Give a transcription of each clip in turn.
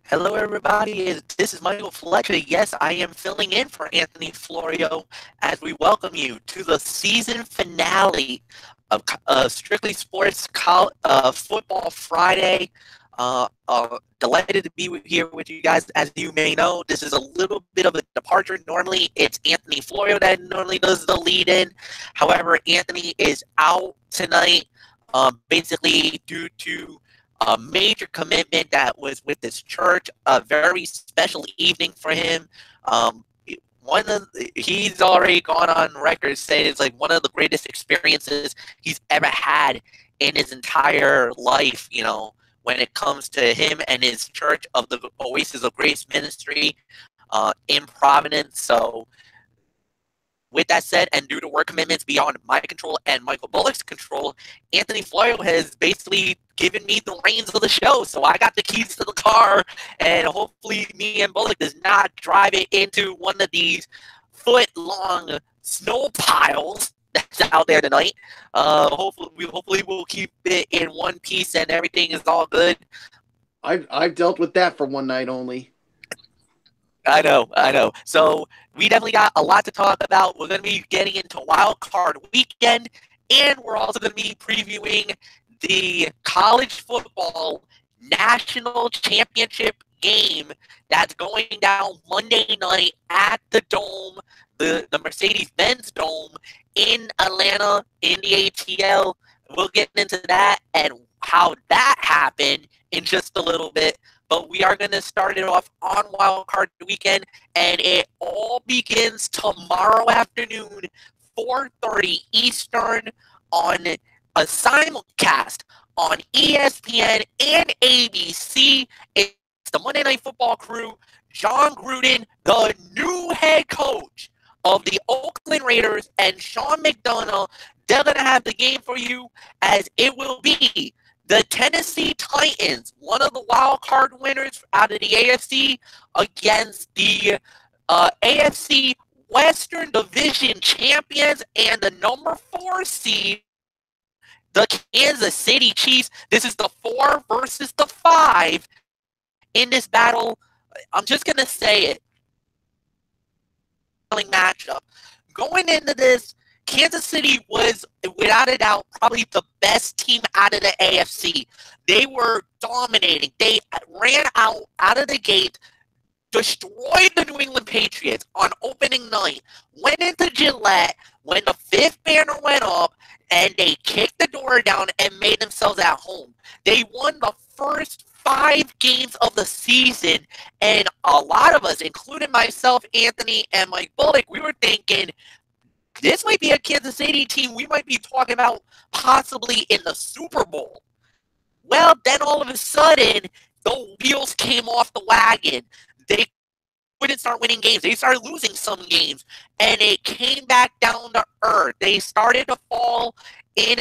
Hello, everybody. This is Michael Flecha. Yes, I am filling in for Anthony Florio as we welcome you to the season finale of Strictly Sports Football Friday. Delighted to be here with you guys. As you may know, this is a little bit of a departure. Normally, it's Anthony Florio that normally does the lead in. However, Anthony is out tonight, basically due to a major commitment that was with this church, a very special evening for him. Um, he's already gone on record saying it's like one of the greatest experiences he's ever had in his entire life. When it comes to him and his church of the Oasis of Grace Ministry in Providence. So with that said, and due to work commitments beyond my control and Michael Bullock's control, Anthony Florio has basically given me the reins of the show. So I got the keys to the car, and hopefully me and Bullock does not drive it into one of these foot-long snow piles that's out there tonight. Hopefully we'll keep it in one piece and everything is all good. I've dealt with that for one night only. I know. So we definitely got a lot to talk about. We're going to be getting into Wild Card Weekend, and we're also going to be previewing the college football national championship game that's going down Monday night at the Dome, the Mercedes-Benz Dome in Atlanta in the ATL. We'll get into that and how that happened in just a little bit. But we are going to start it off on Wild Card Weekend, and it all begins tomorrow afternoon, 4:30 Eastern, on a simulcast on ESPN and ABC. It's the Monday Night Football crew, John Gruden, the new head coach of the Oakland Raiders, and Sean McDonough. They're going to have the game for you, as it will be the Tennessee Titans, one of the wild card winners out of the AFC, against the AFC Western Division champions and the number 4 seed, the Kansas City Chiefs. This is the 4 versus the 5 in this battle. I'm just going to say it. Matchup. Going into this, Kansas City was, without a doubt, probably the best team out of the AFC. They were dominating. They ran out of the gate, destroyed the New England Patriots on opening night, went into Gillette when the 5th banner went up, and they kicked the door down and made themselves at home. They won the first 5 games of the season, and a lot of us, including myself, Anthony, and Mike Bullock, we were thinking, this might be a Kansas City team we might be talking about possibly in the Super Bowl. Well, then all of a sudden, the wheels came off the wagon. They wouldn't start winning games. They started losing some games, and it came back down to earth. They started to fall in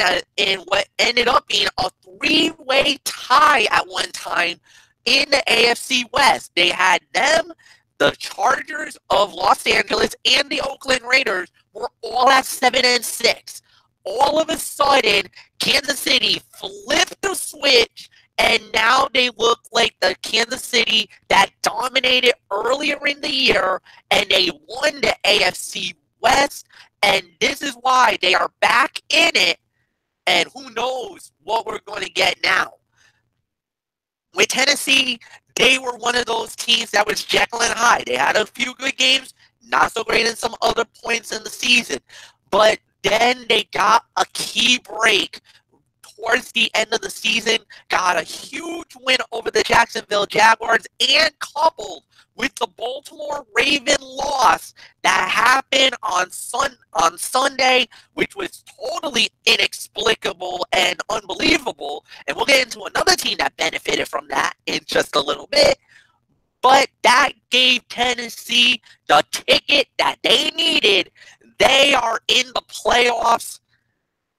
what ended up being a 3-way tie at one time in the AFC West. They had them, the Chargers of Los Angeles, and the Oakland Raiders were all at 7-6. All of a sudden, Kansas City flipped the switch, and now they look like the Kansas City that dominated earlier in the year, and they won the AFC West, and this is why they are back in it, and who knows what we're going to get now. With Tennessee, they were one of those teams that was Jekyll and Hyde. They had a few good games, not so great in some other points in the season. But then they got a key break towards the end of the season, got a huge win over the Jacksonville Jaguars, and coupled with the Baltimore Raven loss that happened on Sunday, which was totally inexplicable and unbelievable. And we'll get into another team that benefited from that in just a little bit. But that gave Tennessee the ticket that they needed. They are in the playoffs.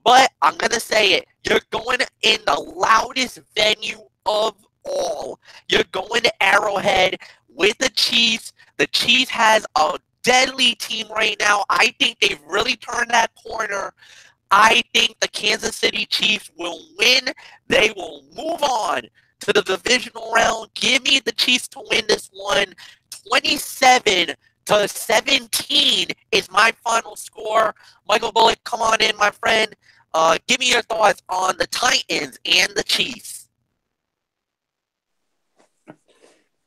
But I'm going to say it. You're going in the loudest venue of all. You're going to Arrowhead with the Chiefs. The Chiefs has a deadly team right now. I think they've really turned that corner. I think the Kansas City Chiefs will win. They will move on to the divisional round. Give me the Chiefs to win this one. 27-17 is my final score. Michael Bullock, come on in, my friend. Give me your thoughts on the Titans and the Chiefs.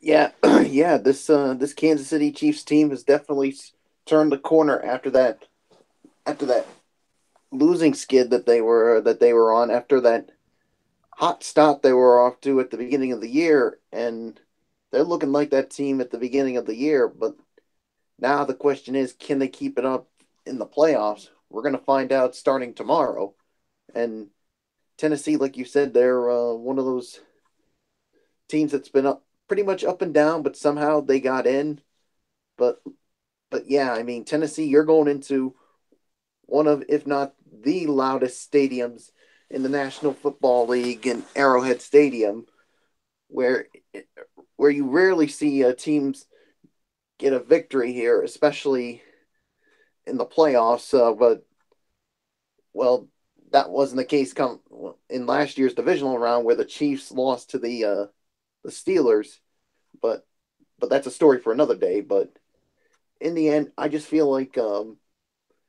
Yeah, yeah. This Kansas City Chiefs team has definitely turned the corner after that losing skid that they were on, after that hot start they were off to at the beginning of the year, and they're looking like that team at the beginning of the year. But now the question is, can they keep it up in the playoffs? We're going to find out starting tomorrow. And Tennessee, like you said, they're one of those teams that's been pretty much up and down, but somehow they got in. But yeah, I mean, Tennessee, you're going into one of, if not the loudest stadiums in the National Football League, in Arrowhead Stadium, where you rarely see teams get a victory here, especially in the playoffs. But well, that wasn't the case in last year's divisional round where the Chiefs lost to the Steelers. But that's a story for another day. But in the end, I just feel like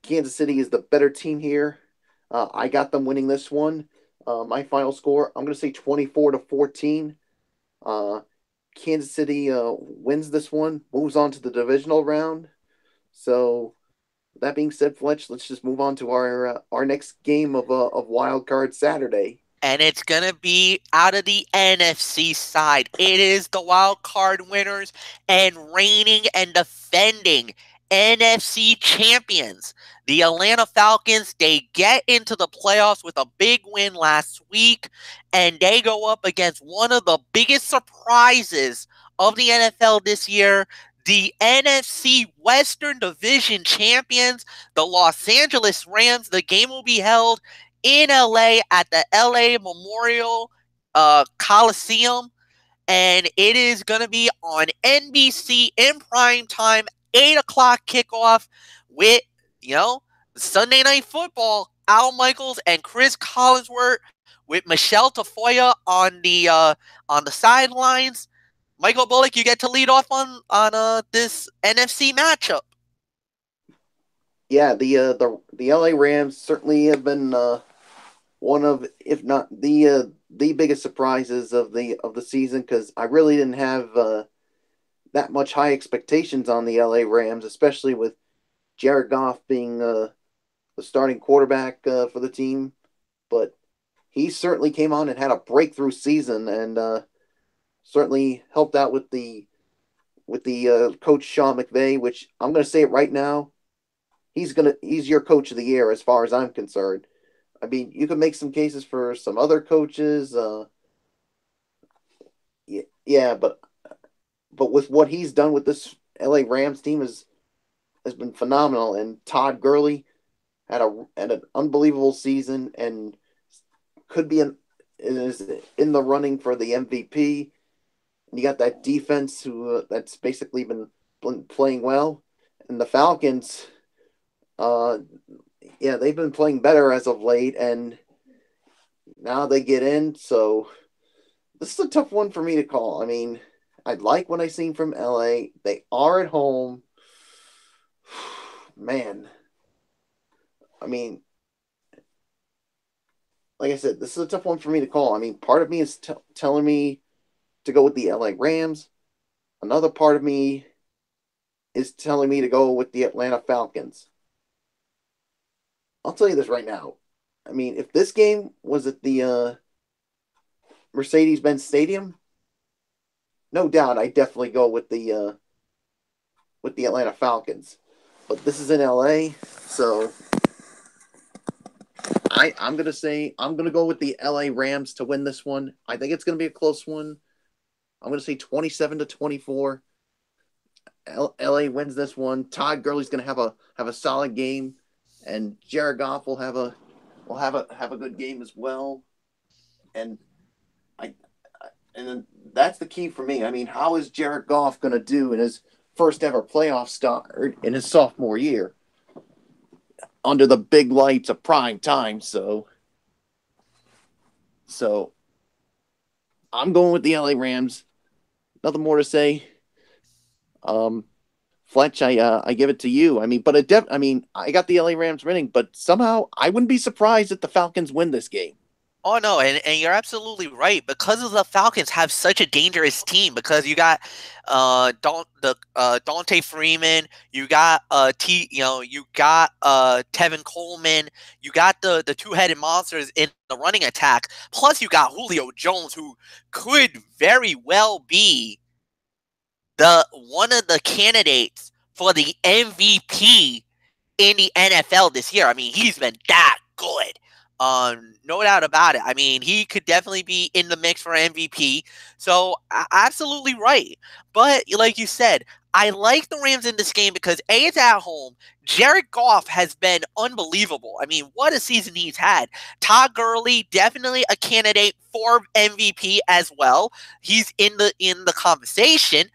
Kansas City is the better team here. I got them winning this one. My final score, I'm going to say 24-14. Kansas City wins this one, moves on to the divisional round. So that being said, Fletch, let's just move on to our next game of Wild Card Saturday. And it's going to be out of the NFC side. It is the wild card winners and reigning and defending NFC champions. The Atlanta Falcons, they get into the playoffs with a big win last week, and they go up against one of the biggest surprises of the NFL this year, the NFC Western Division champions, the Los Angeles Rams. The game will be held in LA at the LA Memorial Coliseum, and it is going to be on NBC in prime time, 8 o'clock kickoff with, Sunday Night Football, Al Michaels and Chris Collinsworth with Michelle Tafoya on the sidelines. Michael Bullock, you get to lead off on this NFC matchup. Yeah, the LA Rams certainly have been one of, if not the biggest surprises of the season, because I really didn't have that much high expectations on the LA Rams, especially with Jared Goff being the starting quarterback for the team. But he certainly came on and had a breakthrough season, and certainly helped out with the coach Sean McVay, which I'm going to say it right now, he's your coach of the year as far as I'm concerned. I mean, you can make some cases for some other coaches. Yeah, but with what he's done with this LA Rams team has been phenomenal. And Todd Gurley had an unbelievable season and could be is in the running for the MVP. And you got that defense that's basically been playing well, and the Falcons. Yeah, they've been playing better as of late, and now they get in. So this is a tough one for me to call. I mean, I like what I seen from LA. They are at home. Man, I mean, like I said, this is a tough one for me to call. I mean, part of me is telling me to go with the LA Rams. Another part of me is telling me to go with the Atlanta Falcons. I'll tell you this right now. I mean, if this game was at the Mercedes-Benz Stadium, no doubt I'd definitely go with the Atlanta Falcons. But this is in LA, so I'm gonna go with the LA Rams to win this one. I think it's gonna be a close one. I'm gonna say 27-24. LA wins this one. Todd Gurley's gonna have a solid game, and Jared Goff will have a good game as well. And then that's the key for me. I mean, how is Jared Goff gonna do in his first ever playoff start in his sophomore year under the big lights of prime time? So I'm going with the LA Rams. Nothing more to say. Fletch, I give it to you. I mean, but I got the LA Rams winning, but somehow I wouldn't be surprised if the Falcons win this game. Oh no, and you're absolutely right. Because of the Falcons have such a dangerous team, because you got Dante Freeman, you got you got Tevin Coleman, you got the two-headed monsters in the running attack. Plus you got Julio Jones, who could very well be the one of the candidates for the MVP in the NFL this year. I mean, he's been that good. No doubt about it. I mean, he could definitely be in the mix for MVP. So, absolutely right. But like you said, I like the Rams in this game because A, it's at home. Jared Goff has been unbelievable. I mean, what a season he's had. Todd Gurley, definitely a candidate for MVP as well. He's in the conversation.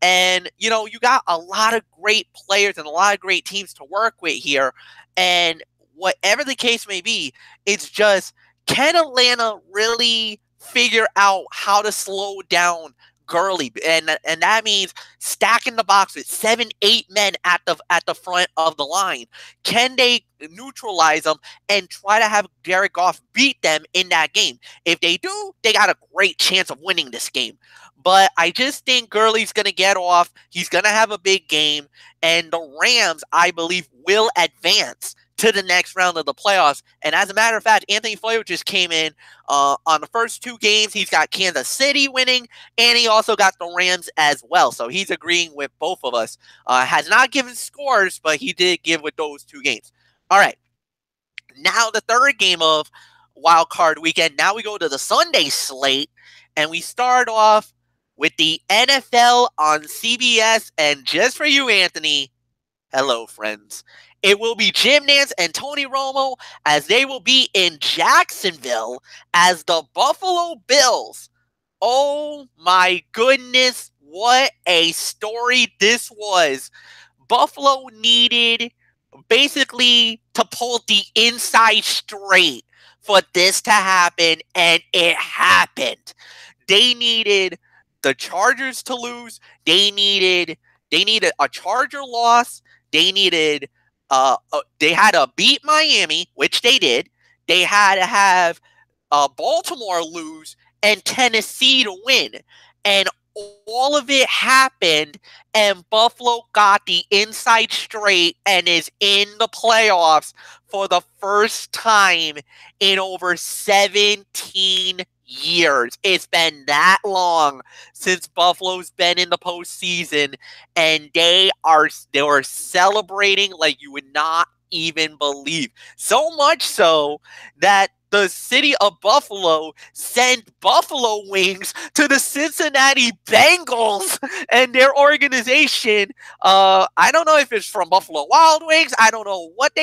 And, you got a lot of great players and a lot of great teams to work with here. And whatever the case may be, it's just, can Atlanta really figure out how to slow down Gurley? And that means stacking the box with 7-8 men at the front of the line. Can they neutralize them and try to have Jared Goff beat them in that game? If they do, they got a great chance of winning this game. But I just think Gurley's going to get off. He's going to have a big game. And the Rams, I believe, will advance to the next round of the playoffs. And as a matter of fact, Anthony Flecha just came in on the first two games. He's got Kansas City winning, and he also got the Rams as well. So he's agreeing with both of us. Has not given scores, but he did give with those two games. All right. Now the third game of Wild Card Weekend. Now we go to the Sunday slate, and we start off with the NFL on CBS. And just for you, Anthony, hello, friends. It will be Jim Nantz and Tony Romo as they will be in Jacksonville as the Buffalo Bills. Oh my goodness, what a story this was. Buffalo needed basically to pull the inside straight for this to happen, and it happened. They needed the Chargers to lose. They needed a Charger loss. They needed they had to beat Miami, which they did. They had to have Baltimore lose and Tennessee to win. And all of it happened, and Buffalo got the inside straight and is in the playoffs for the first time in over 17 years. It's been that long since Buffalo's been in the postseason, and they were celebrating like you would not even believe. So much so that the city of Buffalo sent buffalo wings to the Cincinnati Bengals and their organization. I don't know if it's from Buffalo Wild Wings. I don't know what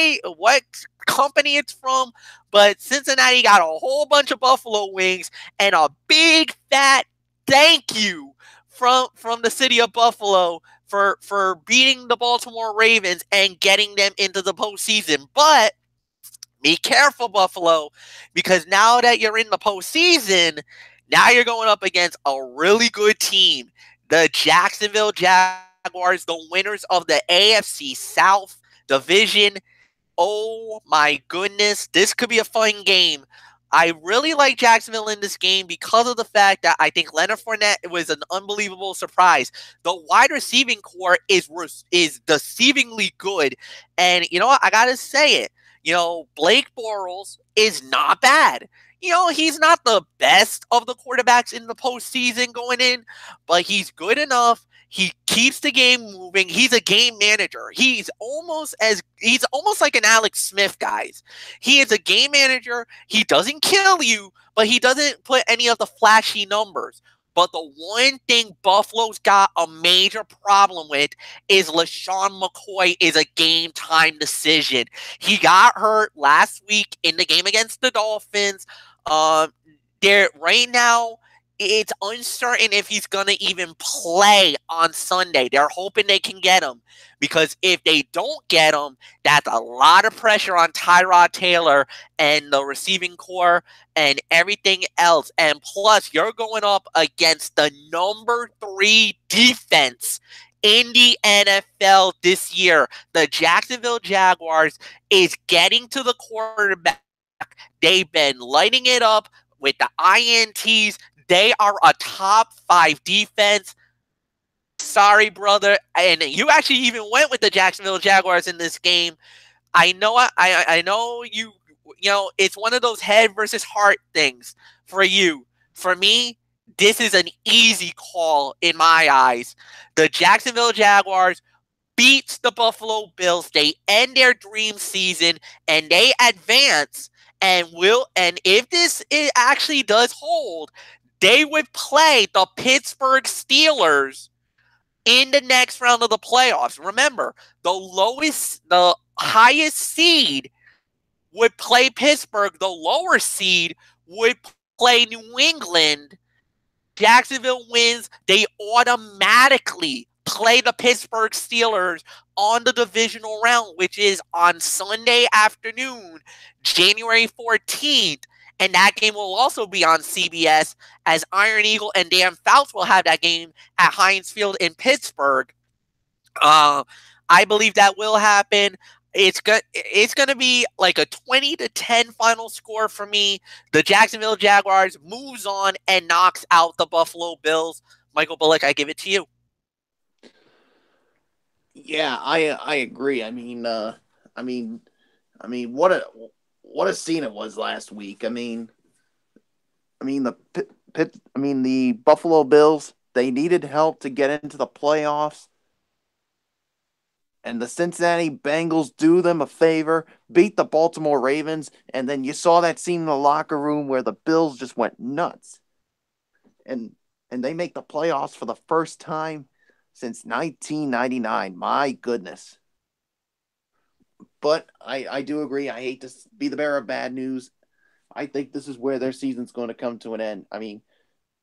company it's from, but Cincinnati got a whole bunch of buffalo wings and a big fat thank you from the city of Buffalo for beating the Baltimore Ravens and getting them into the postseason. But be careful, Buffalo, because now that you're in the postseason, now you're going up against a really good team, the Jacksonville Jaguars, the winners of the AFC South Division. Oh my goodness, this could be a fun game. I really like Jacksonville in this game because of the fact that I think Leonard Fournette was an unbelievable surprise. The wide receiving core is deceivingly good. And you know what? I got to say it. Blake Bortles is not bad. He's not the best of the quarterbacks in the postseason going in, but he's good enough. He keeps the game moving. He's a game manager. He's almost like an Alex Smith, guys. He is a game manager. He doesn't kill you, but he doesn't put any of the flashy numbers. But the one thing Buffalo's got a major problem with is LaShawn McCoy is a game-time decision. He got hurt last week in the game against the Dolphins. Right now, it's uncertain if he's going to even play on Sunday. They're hoping they can get him because if they don't get him, that's a lot of pressure on Tyrod Taylor and the receiving core and everything else. And plus, you're going up against the number 3 defense in the NFL this year. The Jacksonville Jaguars is getting to the quarterback. They've been lighting it up with the INTs. They are a top 5 defense. Sorry, brother. And you actually even went with the Jacksonville Jaguars in this game. I know you. You know, it's one of those head versus heart things for you. For me, this is an easy call in my eyes. The Jacksonville Jaguars beats the Buffalo Bills. They end their dream season and they advance. And if this it actually does hold, they would play the Pittsburgh Steelers in the next round of the playoffs. Remember, the highest seed would play Pittsburgh. The lower seed would play New England. Jacksonville wins. They automatically play the Pittsburgh Steelers on the divisional round, which is on Sunday afternoon, January 14th. And that game will also be on CBS as Iron Eagle and Dan Fouts will have that game at Heinz Field in Pittsburgh. I believe that will happen. It's gonna be like a 20-10 final score for me. The Jacksonville Jaguars moves on and knocks out the Buffalo Bills. Michael Bullock, I give it to you. Yeah, I agree. What a scene it was last week. The Buffalo Bills, they needed help to get into the playoffs. And the Cincinnati Bengals do them a favor, beat the Baltimore Ravens, and then you saw that scene in the locker room where the Bills just went nuts. And they make the playoffs for the first time since 1999. My goodness. But I do agree. I hate to be the bearer of bad news. I think this is where their season's going to come to an end.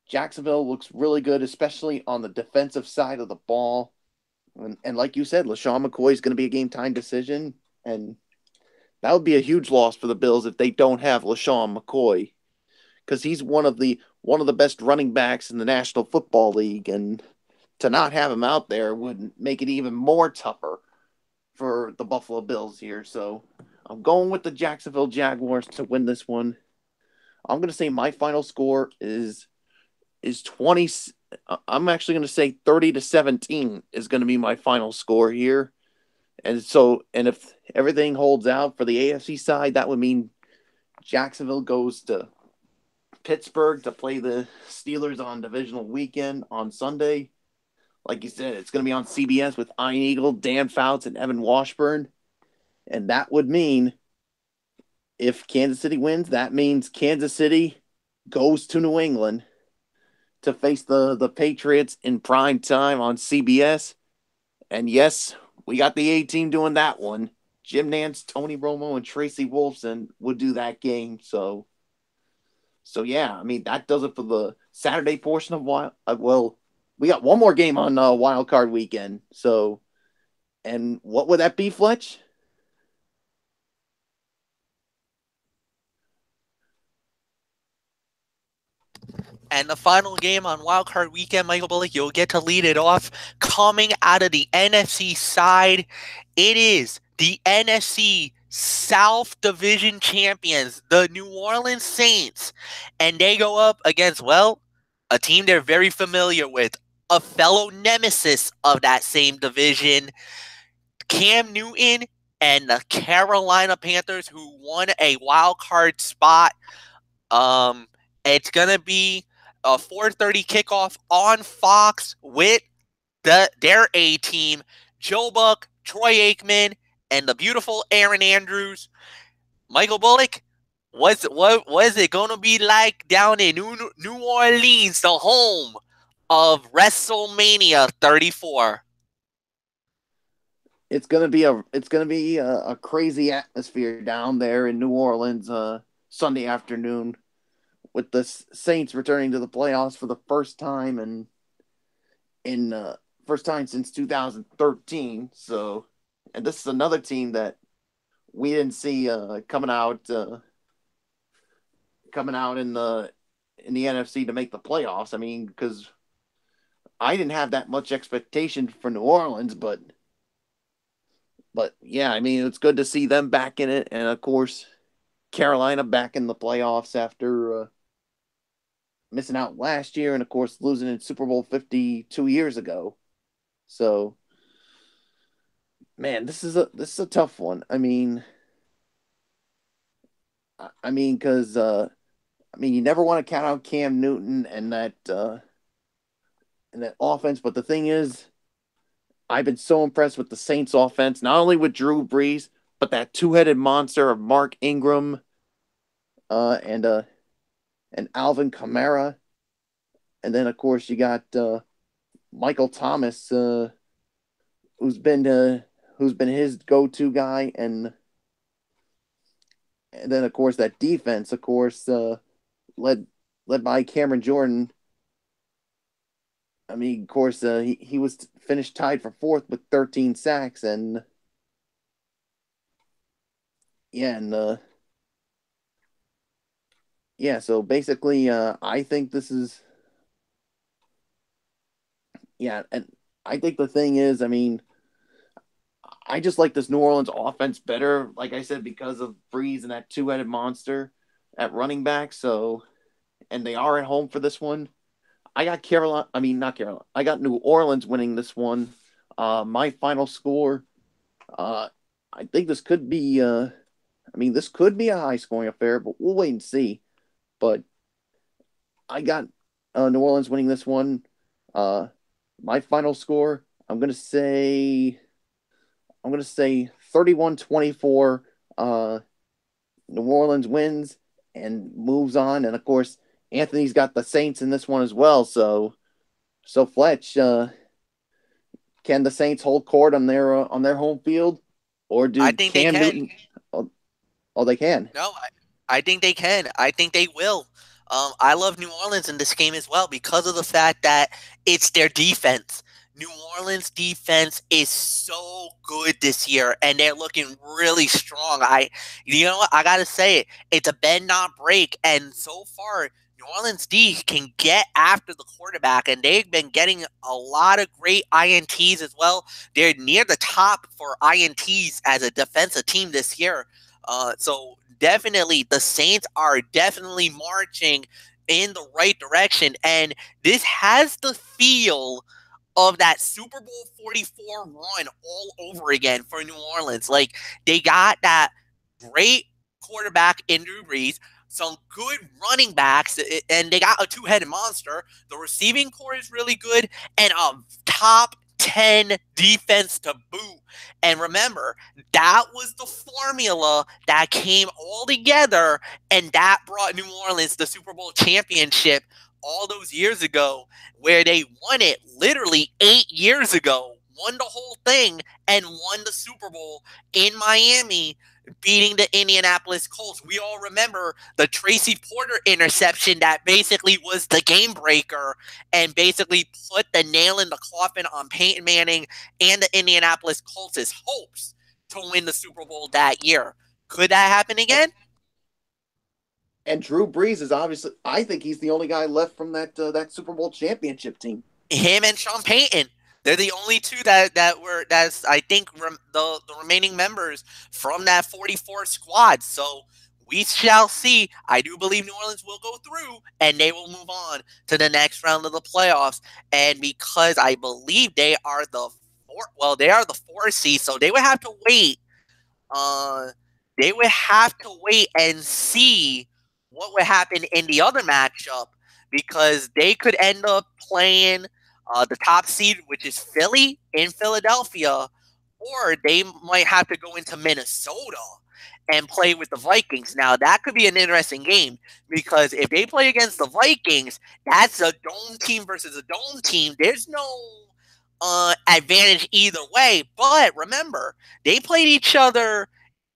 Jacksonville looks really good, especially on the defensive side of the ball. And like you said, LaShawn McCoy is going to be a game-time decision. And that would be a huge loss for the Bills if they don't have LaShawn McCoy. Because he's one of the best running backs in the National Football League. And to not have him out there would make it even more tougher for the Buffalo Bills here. So I'm going with the Jacksonville Jaguars to win this one. I'm going to say my final score is 20. I'm actually going to say 30-17 is going to be my final score here. And if everything holds out for the AFC side, that would mean Jacksonville goes to Pittsburgh to play the Steelers on divisional weekend on Sunday. Like you said, it's going to be on CBS with Iron Eagle, Dan Fouts, and Evan Washburn. And that would mean if Kansas City wins, that means Kansas City goes to New England to face the Patriots in prime time on CBS. And yes, we got the A-team doing that one. Jim Nantz, Tony Romo, and Tracy Wolfson would do that game. So yeah, that does it for the Saturday portion of Wild. Well, we got one more game on Wild Card Weekend. So, and what would that be, Fletch? And the final game on Wild Card Weekend, Michael Bullock, you'll get to lead it off. Coming out of the NFC side, it is the NFC South Division champions, the New Orleans Saints. And they go up against, well, a team they're very familiar with, a fellow nemesis of that same division, Cam Newton and the Carolina Panthers, who won a wild card spot. It's gonna be a 4:30 kickoff on Fox with their A team, Joe Buck, Troy Aikman, and the beautiful Aaron Andrews. Michael Bullock, what was it gonna be like down in New Orleans, the home of WrestleMania 34? It's gonna be a crazy atmosphere down there in New Orleans Sunday afternoon with the Saints returning to the playoffs for the first time in first time since 2013. So, and this is another team that we didn't see coming out in the NFC to make the playoffs. I mean, because I didn't have that much expectation for New Orleans, but yeah, I mean, it's good to see them back in it, and of course, Carolina back in the playoffs after missing out last year, and of course, losing in Super Bowl 52 years ago. So, man, this is a tough one. I mean, because you never want to count out Cam Newton and that offense, but the thing is, I've been so impressed with the Saints offense, not only with Drew Brees, but that two-headed monster of Mark Ingram uh, and uh, and Alvin Kamara, and then of course you got Michael Thomas, who's been who's been his go-to guy, and then of course that defense, of course, led led by Cameron Jordan. I mean, of course, he was finished tied for fourth with 13 sacks, and yeah, and yeah. So basically, I think this is yeah, and I think the thing is, I mean, I just like this New Orleans offense better, like I said, because of Breeze and that two-headed monster at running back. So, and they are at home for this one. I got Carolina. I mean, not Carolina. I got New Orleans winning this one. My final score. Uh, I think this could be. I mean, this could be a high-scoring affair, but we'll wait and see. But I got New Orleans winning this one. Uh, my final score. I'm gonna say 31-24. New Orleans wins and moves on, and of course, Anthony's got the Saints in this one as well. So Fletch, can the Saints hold court on their home field, or I do think they Cam can. Newton? Oh, oh they can. No, I think they can. I think they will. I love New Orleans in this game as well because of the fact that it's their defense. New Orleans defense is so good this year, and they're looking really strong. You know what? I gotta say it. It's a bend not break, and so far, New Orleans D can get after the quarterback, and they've been getting a lot of great INTs as well. They're near the top for INTs as a defensive team this year. So definitely the Saints are definitely marching in the right direction. And this has the feel of that Super Bowl 44 run all over again for New Orleans. Like they got that great quarterback in Drew Brees, some good running backs, and they got a two-headed monster. The receiving core is really good, and a top 10 defense to boot. And remember, that was the formula that came all together, and that brought New Orleans the Super Bowl championship all those years ago, where they won it literally 8 years ago, won the whole thing, and won the Super Bowl in Miami, beating the Indianapolis Colts. We all remember the Tracy Porter interception that basically was the game breaker and basically put the nail in the coffin on Peyton Manning and the Indianapolis Colts' hopes to win the Super Bowl that year. Could that happen again? And Drew Brees is obviously. I think he's the only guy left from that Super Bowl championship team. Him and Sean Payton. They're the only two that's I think the remaining members from that 44 squad. So we shall see. I do believe New Orleans will go through and they will move on to the next round of the playoffs. And because I believe they are the four seed, so they would have to wait uh, they would have to wait and see what would happen in the other matchup because they could end up playing the top seed, which is Philly in Philadelphia, or they might have to go into Minnesota and play with the Vikings. Now, that could be an interesting game because if they play against the Vikings, that's a dome team versus a dome team. There's no advantage either way. But remember, they played each other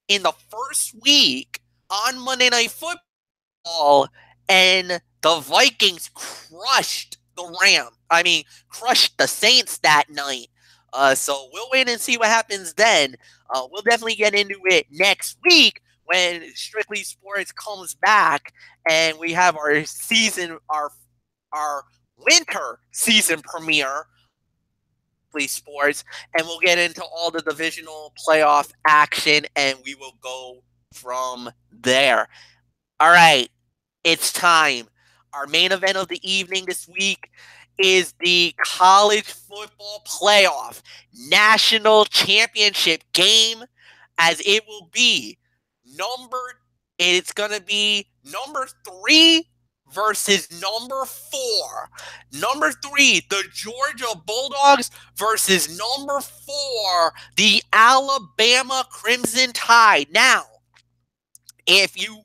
in the first week on Monday Night Football, and the Vikings crushed crushed the Saints that night. So we'll wait and see what happens then. We'll definitely get into it next week when Strictly Sports comes back and we have our winter season premiere. Sports, and we'll get into all the divisional playoff action, and we will go from there. All right, it's time. Our main event of the evening this week is the college football playoff national championship game, as it will be it's going to be number 3 versus number 4. Number 3, the Georgia Bulldogs versus number 4, the Alabama Crimson Tide. Now, if you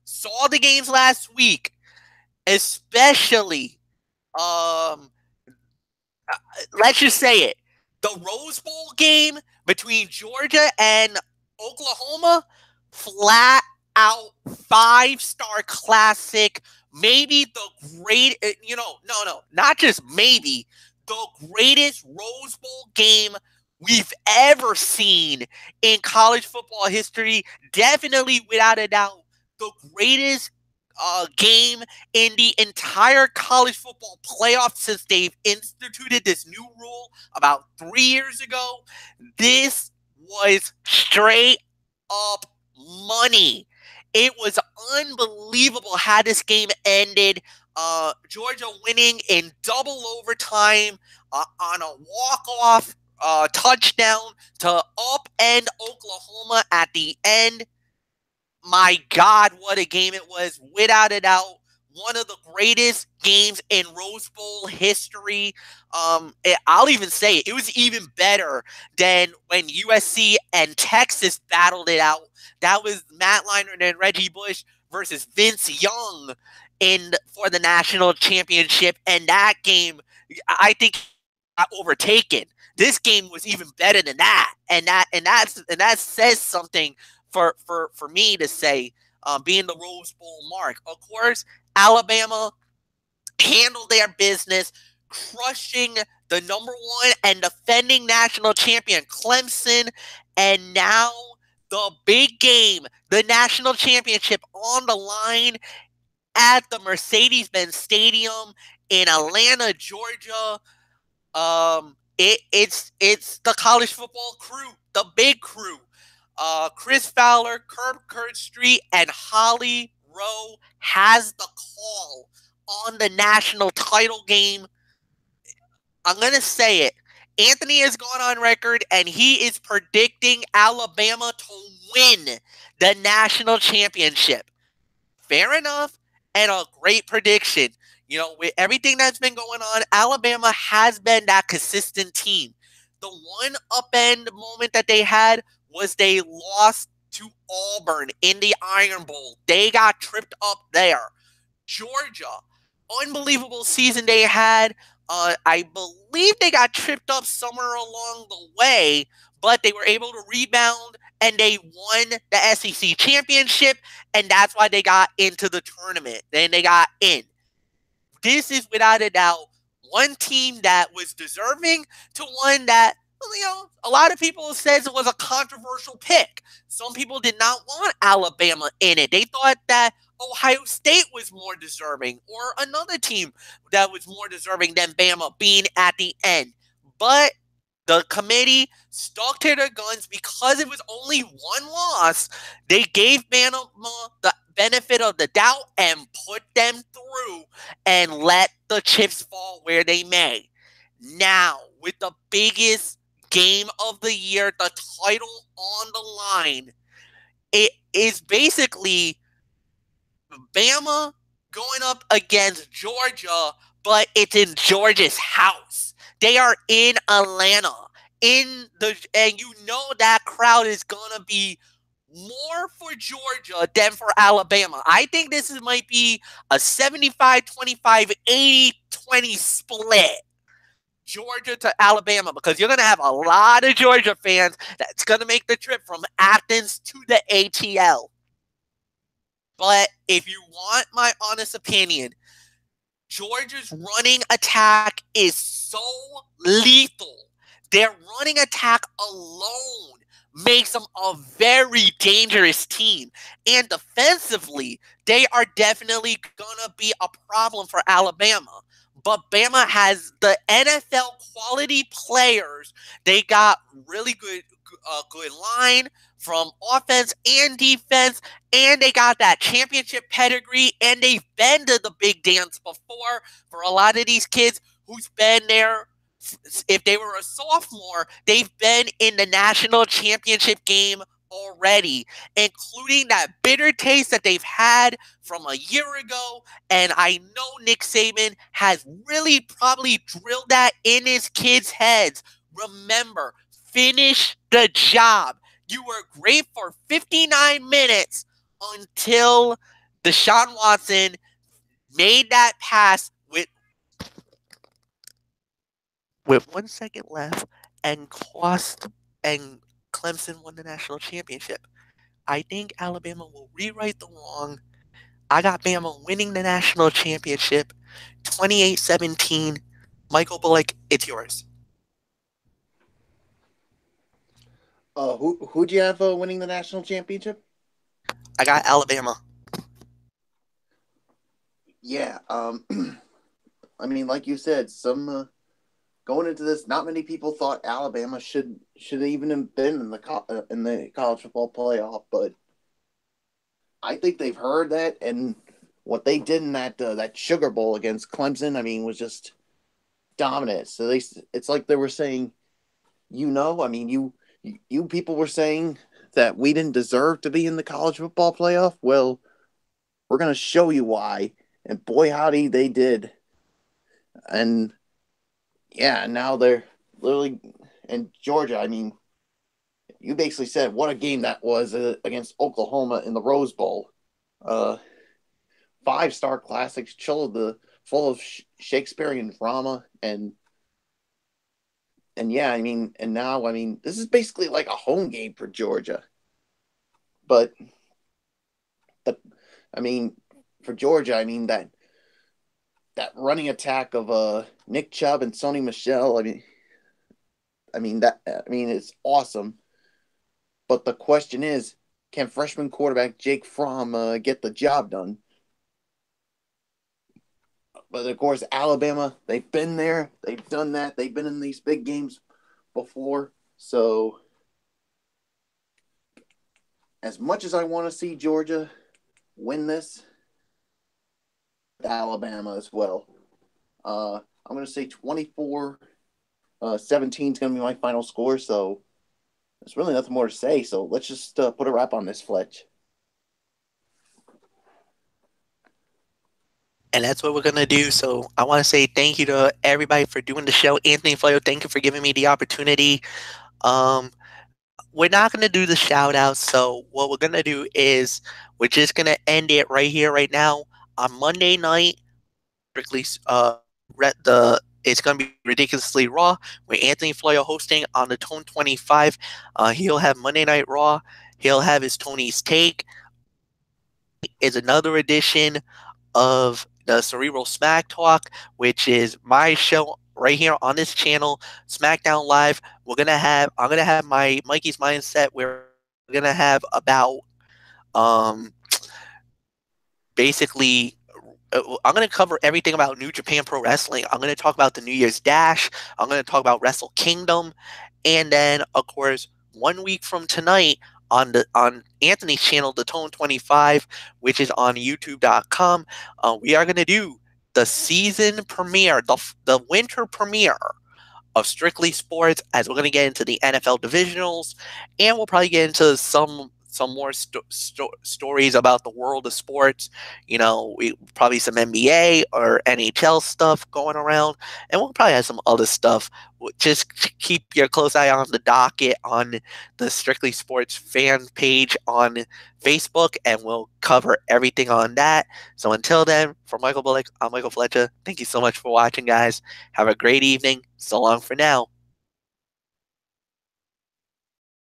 saw the games last week, especially let's just say it, the Rose Bowl game between Georgia and Oklahoma, flat out 5-star classic, maybe the great, not just maybe, the greatest Rose Bowl game we've ever seen in college football history. Definitely, without a doubt, the greatest game in the entire college football playoff since they've instituted this new rule about 3 years ago. This was straight up money. It was unbelievable how this game ended. Georgia winning in double overtime on a walk-off touchdown to upend Oklahoma at the end. My God, what a game it was. Without a doubt, one of the greatest games in Rose Bowl history. I'll even say it was even better than when USC and Texas battled it out. That was Matt Leinart and Reggie Bush versus Vince Young for the national championship. And that game, I think, got overtaken. This game was even better than that. And that says something for me to say, being the Rose Bowl mark. Of course, Alabama handled their business, crushing the number 1 and defending national champion Clemson, and now the big game, the national championship on the line at the Mercedes-Benz Stadium in Atlanta, Georgia. It's the college football crew, the big crew. Chris Fowler, Kurt Street, and Holly Rowe has the call on the national title game. I'm going to say it. Anthony has gone on record, and he is predicting Alabama to win the national championship. Fair enough, and a great prediction. With everything that's been going on, Alabama has been that consistent team. The one upend moment that they had was they lost to Auburn in the Iron Bowl. They got tripped up there. Georgia, unbelievable season they had. I believe they got tripped up somewhere along the way, but they were able to rebound and they won the SEC championship, and that's why they got into the tournament. Then they got in. This is without a doubt one team that was deserving to one that, a lot of people says it was a controversial pick. Some people did not want Alabama in it. They thought that Ohio State was more deserving, or another team that was more deserving than Bama being at the end. But the committee stuck to their guns because it was only one loss. They gave Bama the benefit of the doubt and put them through and let the chips fall where they may. Now, with the biggest game of the year, the title on the line, it is basically Bama going up against Georgia, but it's in Georgia's house. They are in Atlanta, and that crowd is gonna be more for Georgia than for Alabama. I think this might be a 75-25, 80-20 split. Georgia to Alabama, because you're going to have a lot of Georgia fans that's going to make the trip from Athens to the ATL. But if you want my honest opinion, Georgia's running attack is so lethal. Their running attack alone makes them a very dangerous team. And defensively, they are definitely going to be a problem for Alabama. But Bama has the NFL quality players. They got really good line from offense and defense, and they got that championship pedigree, and they've been to the big dance before. For a lot of these kids who's been there, if they were a sophomore, they've been in the national championship game already, including that bitter taste that they've had from a year ago. And I know Nick Saban has really probably drilled that in his kids' heads. Remember, finish the job. You were great for 59 minutes until Deshaun Watson made that pass with 1 second left and Clemson won the national championship. I think Alabama will rewrite the wrong. I got Bama winning the national championship 28-17. Michael Bullock, it's yours. Who'd you have winning the national championship? I got Alabama. Yeah. I mean, like you said, going into this, not many people thought Alabama should even have been in the college football playoff, but I think they've heard that, and what they did in that Sugar Bowl against Clemson, I mean, was just dominant. So it's like they were saying, I mean, you people were saying that we didn't deserve to be in the college football playoff. Well, we're gonna show you why, and boy howdy, they did. And yeah, now they're literally in Georgia. I mean, you basically said what a game that was against Oklahoma in the Rose Bowl. 5-star classics, full of Shakespearean drama, and yeah, I mean, and now I mean, this is basically like a home game for Georgia. But I mean, for Georgia, I mean that running attack of Nick Chubb and Sony Michel. I mean it's awesome. But the question is, can freshman quarterback Jake Fromm get the job done? But of course, Alabama, they've been there, they've done that, they've been in these big games before. So, as much as I want to see Georgia win this, Alabama as well. I'm going to say 24-17 is going to be my final score. So, there's really nothing more to say. So, let's just put a wrap on this, Fletch. And that's what we're going to do. So I want to say thank you to everybody for doing the show. Anthony Floyo, thank you for giving me the opportunity. We're not going to do the shout outs. So what we're going to do is we're just going to end it right here, right now. On Monday night, strictly, it's going to be Ridiculously Raw with Anthony Floyo hosting on the Tone 25. He'll have Monday Night Raw. He'll have his Tony's Take. Is another edition of the Cerebral Smack Talk, which is my show right here on this channel, SmackDown Live. I'm gonna have my Mikey's Mindset, where we're gonna have about basically I'm going to cover everything about New Japan Pro Wrestling. I'm going to talk about the New Year's Dash. I'm going to talk about Wrestle Kingdom. And then, of course, 1 week from tonight on Anthony's channel, The Tone 25, which is on youtube.com, we are going to do the season premiere, the winter premiere of Strictly Sports, as we're going to get into the NFL divisionals, and we'll probably get into some more stories about the world of sports. Probably some NBA or NHL stuff going around, and we'll probably have some other stuff. Just keep your close eye on the docket on the Strictly Sports fan page on Facebook, and we'll cover everything on that. So until then, for Michael Bullock, I'm Michael Flecha. Thank you so much for watching, guys. Have a great evening. So long for now.